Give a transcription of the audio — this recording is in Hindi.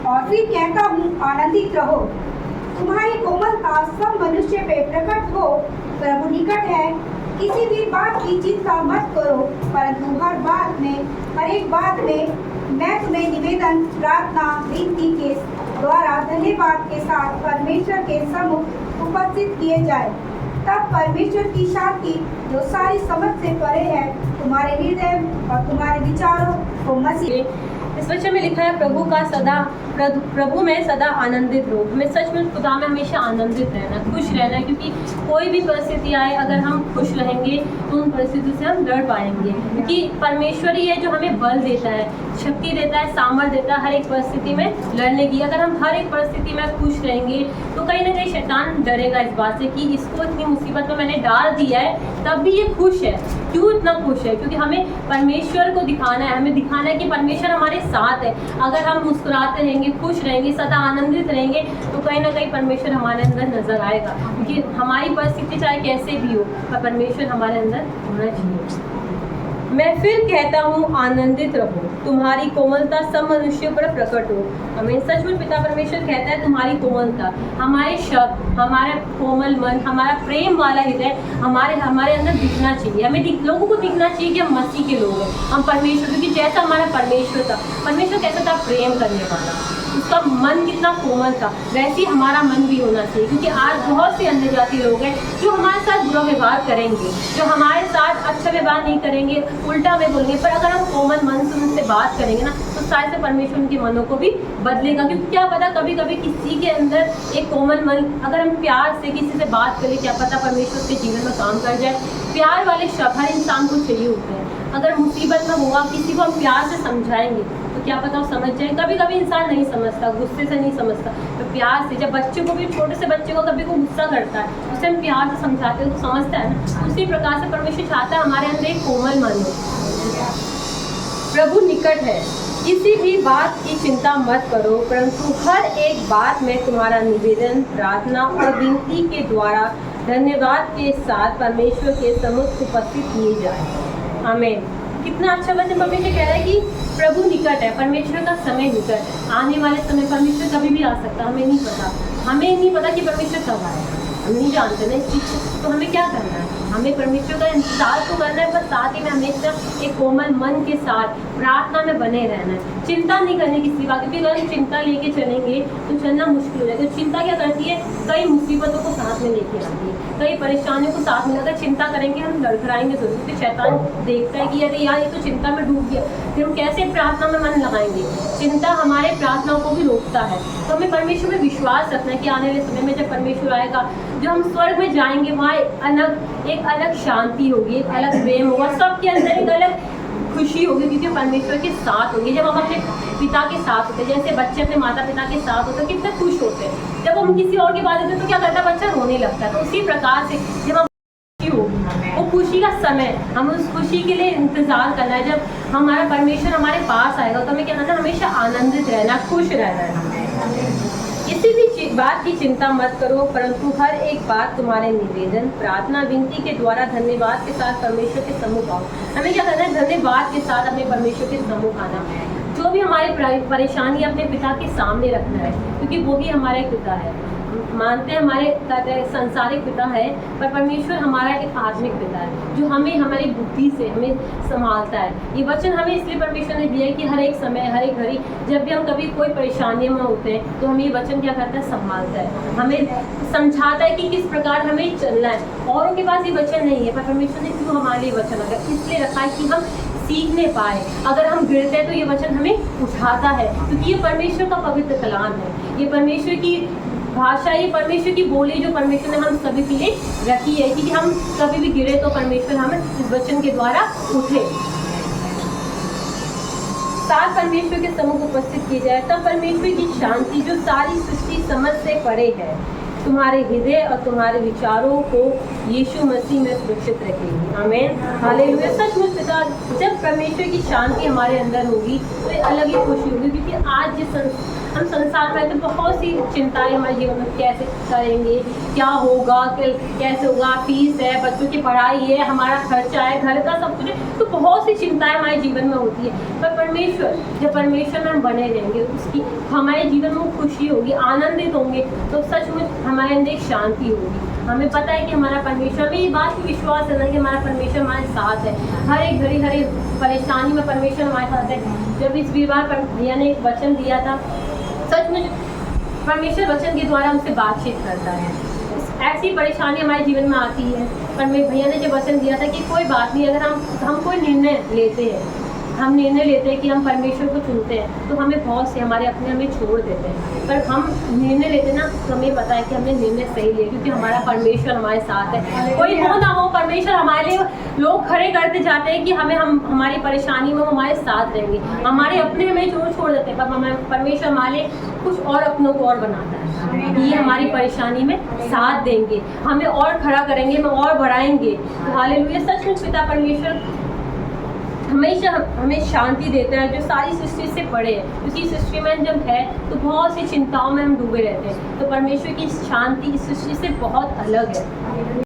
और फिर कहता हूँ आनंदित रहो। तुम्हारी कोमलता सब मनुष्य पे प्रकट हो, प्रभु निकट है। किसी भी बात की चिंता मत करो, परंतु हर एक बात में मैं तुम्हें निवेदन, प्रार्थना, विनती के द्वारा धन्यवाद के साथ परमेश्वर के सम्मुख उपस्थित किए जाए। तब परमेश्वर की शांति जो सारी समझ से परे है तुम्हारे हृदय और तुम्हारे विचारों को मसीह। इस वचन में लिखा है प्रभु में सदा आनंदित रहो। हमें सच में खुदा में हमेशा आनंदित रहना, खुश रहना, क्योंकि कोई भी परिस्थिति आए अगर हम खुश रहेंगे तो उन परिस्थितियों से हम लड़ पाएंगे, क्योंकि परमेश्वर ही है जो हमें बल देता है, शक्ति देता है, सामर्थ्य देता है हर एक परिस्थिति में लड़ने की। अगर हम हर एक परिस्थिति में खुश रहेंगे तो कहीं ना कहीं शैतान डरेगा इस बात से कि इसको इतनी मुसीबत में मैंने डाल दिया है तब भी ये खुश है। क्यों इतना खुश है? क्योंकि हमें परमेश्वर को दिखाना है, हमें दिखाना है कि परमेश्वर हमारे साथ है। अगर हम मुस्कुराते रहेंगे, खुश रहेंगे, सदा आनंदित रहेंगे तो कहीं ना कहीं परमेश्वर हमारे अंदर नजर आएगा, क्योंकि हमारी परिस्थिति चाहे कैसे भी हो पर परमेश्वर हमारे अंदर होना चाहिए। मैं फिर कहता हूँ आनंदित रहो, तुम्हारी कोमलता सब मनुष्यों पर प्रकट हो। हमें सच में पिता परमेश्वर कहता है तुम्हारी कोमलता, हमारे शब्द, हमारा कोमल मन, हमारा प्रेम वाला हृदय हमारे अंदर दिखना चाहिए। हमें लोगों को दिखना चाहिए कि हम मसीह के लोग हैं, हम परमेश्वर, क्योंकि जैसा हमारा परमेश्वर था, परमेश्वर कैसा था? प्रेम करने वाला, उसका मन कितना कोमल था, वैसे ही हमारा मन भी होना चाहिए। क्योंकि आज बहुत से अन्य जाति लोग हैं जो हमारे साथ बुरा व्यवहार करेंगे, जो हमारे साथ अच्छा व्यवहार नहीं करेंगे, उल्टा में बोलेंगे, पर अगर हम कोमल मन से उनसे बात करेंगे ना तो शायद से परमेश्वर उनके मनों को भी बदलेगा। क्योंकि क्या पता कभी कभी किसी के अंदर एक कोमल मन, अगर हम प्यार से किसी से बात करें, क्या पता परमेश्वर उसके जीवन में काम कर जाए। प्यार वाले शब्द हर इंसान को चाहिए होते हैं। अगर मुसीबत में हुआ किसी को हम प्यार से समझाएंगे तो क्या पता वो समझ जाए। कभी कभी इंसान नहीं समझता, गुस्से से नहीं समझता, तो प्यार से, जब बच्चे को भी, छोटे से बच्चे को कभी को गुस्सा करता है, उसे हम प्यार से समझाते हैं तो समझता है ना। उसी प्रकार से परमेश्वर चाहता है हमारे अंदर एक कोमल मन हो। प्रभु निकट है, किसी भी बात की चिंता मत करो, परंतु हर एक बात में तुम्हारा निवेदन, प्रार्थना और विनती के द्वारा धन्यवाद के साथ परमेश्वर के सम्मुख उपस्थित किए जाए। आमीन। कितना अच्छा वचन परमेश्वर कह रहा है कि प्रभु निकट है, परमेश्वर का समय निकट है। आने वाले समय परमेश्वर कभी भी आ सकता, हमें नहीं पता। हमें नहीं पता कि परमेश्वर कब आएगा, हम नहीं जानते ना इस चीज़ को। तो हमें क्या करना है? हमें परमेश्वर का इंतजार तो करना है, पर साथ ही में हमेशा एक कोमल मन के साथ प्रार्थना में बने रहना है। चिंता नहीं करनी किसी बात की। अगर हम चिंता लेके चलेंगे तो चलना मुश्किल हो जाएगा। तो चिंता क्या करती है? कई मुसीबतों को साथ में लेके आती है, कई परेशानियों को साथ में। अगर चिंता करेंगे हम लड़खड़ाएंगे जरूर, क्योंकि शैतान देखता है कि अरे यार ये तो चिंता में डूब गया, फिर हम कैसे प्रार्थना में मन लगाएंगे। चिंता हमारे प्रार्थनाओं को भी रोकता है। तो हमें परमेश्वर में विश्वास रखना है कि आने वाले समय में जब परमेश्वर आएगा, जो हम स्वर्ग में जाएंगे, वहाँ एक अलग शांति होगी, एक अलग प्रेम होगा, सबके अंदर एक अलग खुशी होगी, क्योंकि परमेश्वर के साथ होंगे। जब हम अपने पिता के साथ होते हैं, जैसे बच्चे अपने माता पिता के साथ होते हैं, कितने खुश होते हैं। जब हम किसी और की बात करते हैं तो क्या करता है? बच्चा रोने लगता है। तो उसी प्रकार से जब हम खुशी होगी, वो खुशी का समय, हम उस खुशी के लिए इंतजार करना है। जब हमारा परमेश्वर हमारे पास आएगा तो हमें क्या करना है? हमेशा आनंदित रहना, खुश रहना है। किसी भी बात की चिंता मत करो, परंतु हर एक बात तुम्हारे निवेदन, प्रार्थना, विनती के द्वारा धन्यवाद के साथ परमेश्वर के सम्मुख आओ। हमें क्या करना है? धन्यवाद के साथ अपने परमेश्वर के सम्मुख आना है। जो भी हमारी परेशानी अपने पिता के सामने रखना है, क्योंकि वो भी हमारे पिता है। मानते हैं हमारे संसारिक पिता है, पर परमेश्वर हमारा एक आत्मिक पिता है जो हमें हमारी बुद्धि से हमें संभालता है। ये वचन हमें इसलिए परमेश्वर ने दिया है कि हर एक समय, हर एक घड़ी, जब भी हम कभी कोई परेशानी में होते हैं तो हमें ये वचन क्या करता है? संभालता है, हमें समझाता है कि किस प्रकार हमें चलना है। औरों के पास ये वचन नहीं है, पर परमेश्वर ने क्यों हमारे लिए वचन रखा? इसलिए रखा है कि हम सीखने पाए। अगर हम गिरते हैं तो ये वचन हमें उठाता है, क्योंकि ये परमेश्वर का पवित्र कलाम है, ये परमेश्वर की भाषा, ये परमेश्वर की बोली जो परमेश्वर ने हम सभी के लिए रखी है कि हम कभी भी गिरे तो परमेश्वर हमें इस वचन के द्वारा उठे। साथ परमेश्वर के सम्मुख उपस्थित किए जाए, तब परमेश्वर की शांति जो सारी सृष्टि समझ से परे है, तुम्हारे हृदय और तुम्हारे विचारों को यीशु मसीह में सुरक्षित रखेगी। आमीन, हालेलुया। सचमुच पिता, जब परमेश्वर की शांति हमारे अंदर होगी तो एक अलग ही खुशी होगी, क्योंकि आज हम संसार में तो बहुत सी चिंताएं हमारे जीवन में, कैसे करेंगे, क्या होगा, कैसे होगा, फीस है, बच्चों की पढ़ाई है, हमारा खर्चा है, घर का सब कुछ है, तो बहुत सी चिंताएं हमारे जीवन में होती है। पर परमेश्वर, जब परमेश्वर में हम बने रहेंगे, उसकी हमारे जीवन में खुशी होगी, आनंदित होंगे, तो सचमुच हमारे अंदर एक शांति होगी। हमें पता है कि हमारा परमेश्वर, में ये बात की विश्वास है ना कि हमारा परमेश्वर हमारे साथ है, हर एक घड़ी हर एक परेशानी में परमेश्वर हमारे साथ है। जब इस वीरवार पर भैया ने एक वचन दिया था, सचमुच परमेश्वर वचन के द्वारा हमसे बातचीत करता है। ऐसी परेशानी हमारे जीवन में आती है, पर मेरे भैया ने जो वचन दिया था कि कोई बात नहीं, अगर हम कोई निर्णय लेते हैं, हम निर्णय लेते हैं कि हम परमेश्वर को चुनते हैं, तो हमें बहुत से हमारे अपने हमें छोड़ देते हैं, पर हम निर्णय लेते ना, तो हमें पता है कि हमने निर्णय सही लिया, क्योंकि हमारा परमेश्वर हमारे साथ है। कोई हो ना हो, परमेश्वर हमारे लिए लोग खड़े करते जाते हैं कि हमारी परेशानी में हमारे साथ रहेंगे। हमारे अपने हमें छोड़ देते हैं, पर हमारे परमेश्वर हमारे कुछ और अपनों को और बनाता है, ये हमारी परेशानी में साथ देंगे, हमें और खड़ा करेंगे, हमें और बढ़ाएंगे। हालेलुया। सचमुच पिता परमेश्वर हमेशा हमें शांति देता है, जो सारी सृष्टि से बड़े है, क्योंकि सृष्टि में जब है तो बहुत सी चिंताओं में हम डूबे रहते हैं, तो परमेश्वर की शांति इस सृष्टि से बहुत अलग है।